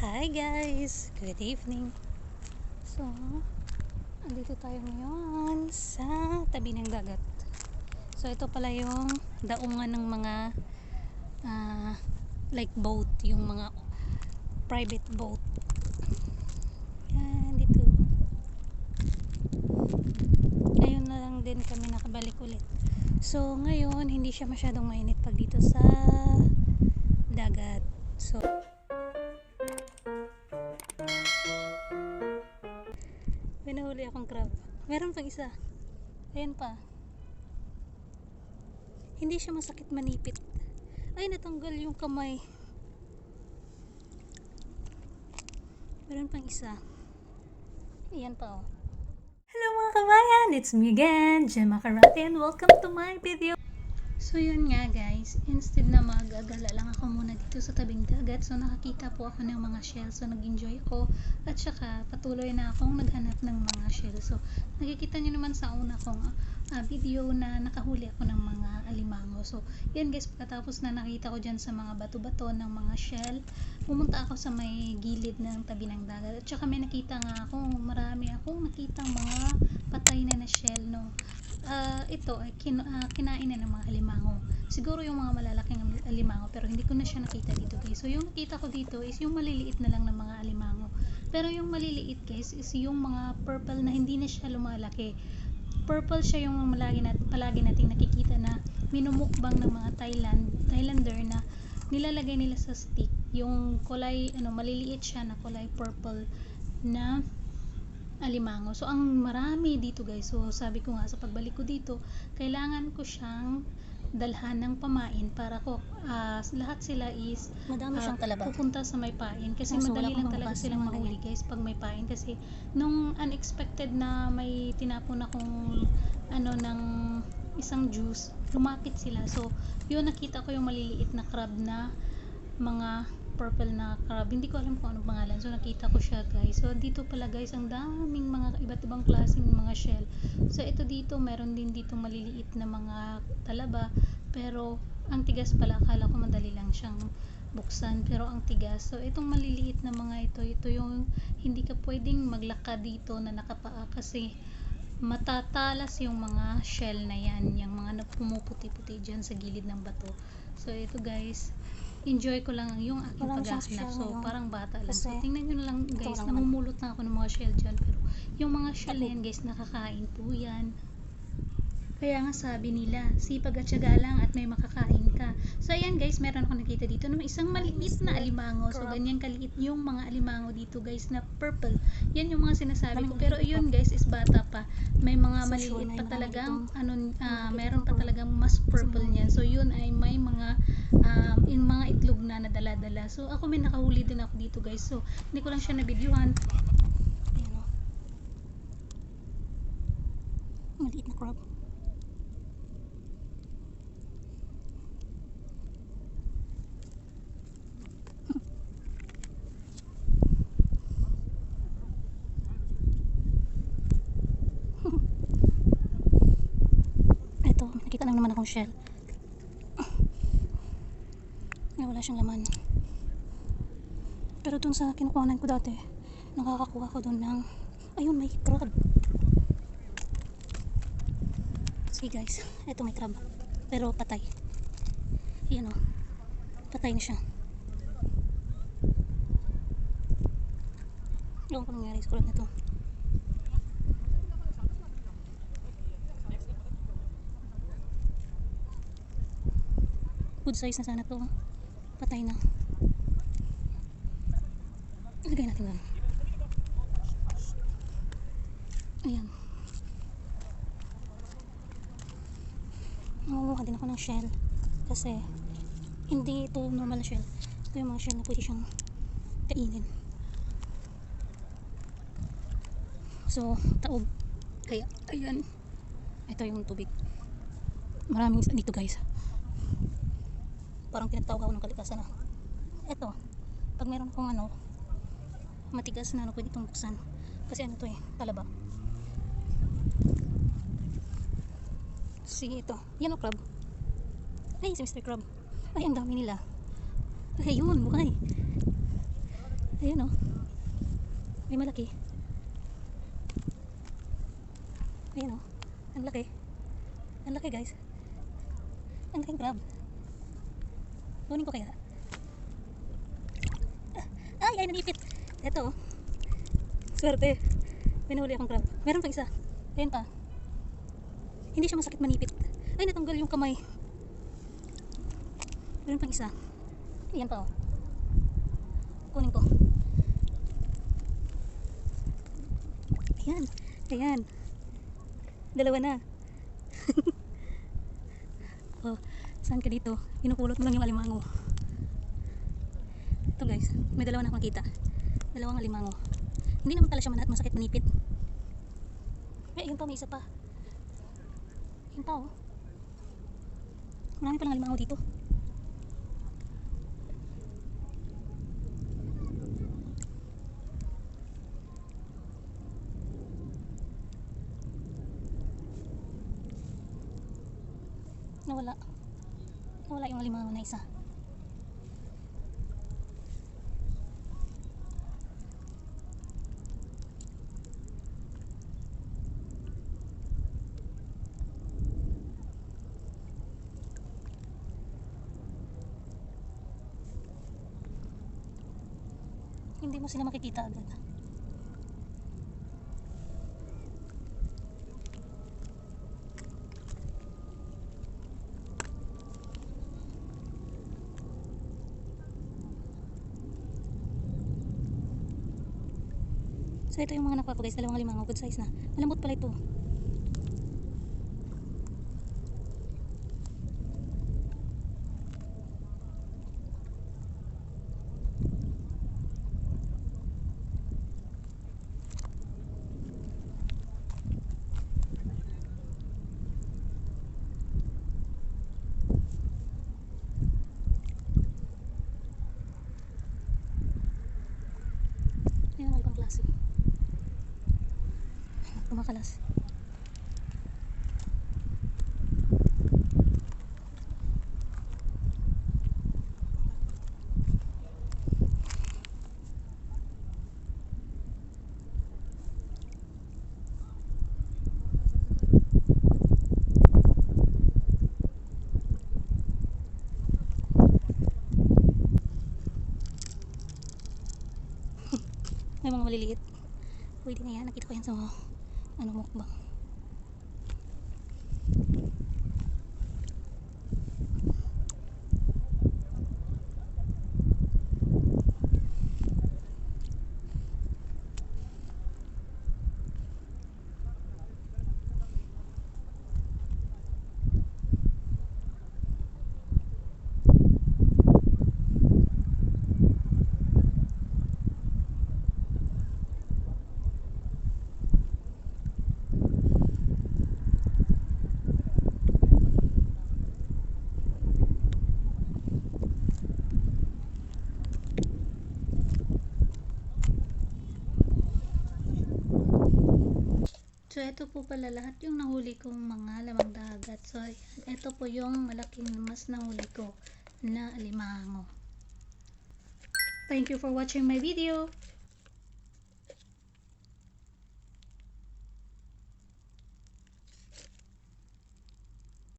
Hi guys! Good evening! So, andito tayo ngayon sa tabi ng dagat. So, ito pala yung daungan ng mga like boat, yung mga private boat. Yan, dito. Ngayon na lang din kami nakabalik ulit. So, ngayon, hindi siya masyadong mainit pag dito sa dagat. So, may nahuli akong crab. Meron pang isa. Ayan pa. Hindi siya masakit manipit. Ay, natanggal yung kamay. Meron pang isa. Ayan pa oh. Hello mga kabayan! It's me again, Gemma Karate, and welcome to my video. So yun nga guys, instead na mag-agala lang ako muna dito sa tabing dagat, so nakakita po ako ng mga shell, so nag-enjoy ako, at saka patuloy na akong naghanap ng mga shell. So nakikita nyo naman sa una kong video na nakahuli ako ng mga alimango. So yan guys, pagkatapos na nakita ko dyan sa mga bato-bato ng mga shell, pumunta ako sa may gilid ng tabi ng dagat, at saka may nakita nga ako, marami akong nakitang mga patay na shell, no. Ito ay kinain na ng mga alimango. Siguro yung mga malalaking alimango, pero hindi ko na siya nakita dito guys. So yung nakita ko dito is yung maliliit na lang ng mga alimango. Pero yung maliliit guys is yung mga purple na hindi na siya lumalaki. Purple siya yung palagi nating nakikita na minumukbang ng mga Thailander na nilalagay nila sa stick. Yung kulay maliliit siya na kulay purple na alimango. So ang marami dito guys. So sabi ko nga sa pagbalik ko dito, kailangan ko siyang dalhan ng pamain para ko lahat sila is Madami siyang talaba. pupunta sa may pain kasi Kaso madali wala lang pang talaga mabukas silang ng mga mahuli guys pag may pain, kasi nung unexpected na may tinapon akong ng isang juice, lumapit sila. So yun, nakita ko yung maliliit na crab na mga purple na crab. Hindi ko alam kung anong pangalan. So nakita ko siya guys. So dito pala guys, ang daming mga iba't ibang klaseng mga shell. So ito dito, meron din dito maliliit na mga talaba. Pero ang tigas pala. Akala ko madali lang siyang buksan. Pero ang tigas. So itong maliliit na mga ito yung hindi ka pwedeng maglakad dito na nakapaa kasi matatalas yung mga shell na yan, yung mga pumuputi-puti dyan sa gilid ng bato. So ito guys, enjoy ko lang yung aking Marami siyang paghahanap. shell So ngayon. parang bata lang. Kasi So tingnan nyo na lang guys, lang namumulot na ako ng mga shell dyan. Pero yung mga shell na yan guys, nakakain po yan. Kaya nga sabi nila, sipag at syaga lang at may makakain ka. So ayan guys, meron ako nakita dito ng isang maliit na alimango. So ganyan kaliit yung mga alimango dito guys na purple. Yan yung mga sinasabi ko. Pero yun guys is bata pa. May mga maliliit pa talagang meron pa talagang mas purple niyan. So yun ay may mga yung mga itlog na nadala-dala. So ako may nakahuli din ako dito guys. So hindi ko lang siya na-videohan. Ayan o. Maliit na crab. Ito, nakita lang naman akong shell. Ay, wala siyang laman. Pero dun sa kinukuhanan ko dati, nakakakuha ko dun ng, ayun, may crab. See guys, eto may crab. Pero patay. Yan o. Patay na siya. Ewan ko nangyari sa crab na to. Good size na sana to. Patay na. Ilagay natin lang. Ayan. Nangunguha din ako ng shell. Kasi hindi ito normal na shell. Ito yung mga shell na pwede siyang kainin. So, taob. Kaya, ayan. Ito yung tubig. Maraming dito guys. Parang tinatawag ako ng kalikasan na. Ito, pag meron akong matigas na pwede itong buksan. Kasi to talaba. Sige ito. Yan o crab. Ay, si Mr. Crab. Ay, ang dami nila. Ay, yun, buhay. Ayun oh. May malaki. Ayun oh. Ang laki. Ang laki guys. Ang laking crab. Kunin ko kaya. Ay, nanipit. Ito oh. Swerte. May nahuli akong crab. Meron pang isa. Ayun pa. Hindi siya masakit manipit. Ay, natanggal yung kamay. Meron pang isa. Ayan pa oh. Kunin ko. Ayan. Ayan. Dalawa na. Oh, saan ka dito? Pinupulot mo lang yung alimango. Ito guys, may dalawa na akong makita. Dalawang alimango. Hindi naman pala siya masakit manipit. Eh, yun pa, may isa pa. Yun pa oh. Marami palang alimango dito. Nawala yung alimango na isa. Hindi mo sila makikita agad. So ito yung mga nakuha ko guys, dalawang alimango, good size na. Malambot pala ito. Ayan ang ibang klase. Kumakalas. May mga maliliit. Pwede na yan. Nakita ko yan sa mukbang. So, ito po pala lahat yung nahuli kong mga lamang dagat. So, ito po yung malaking mas nahuli ko na alimango. Thank you for watching my video.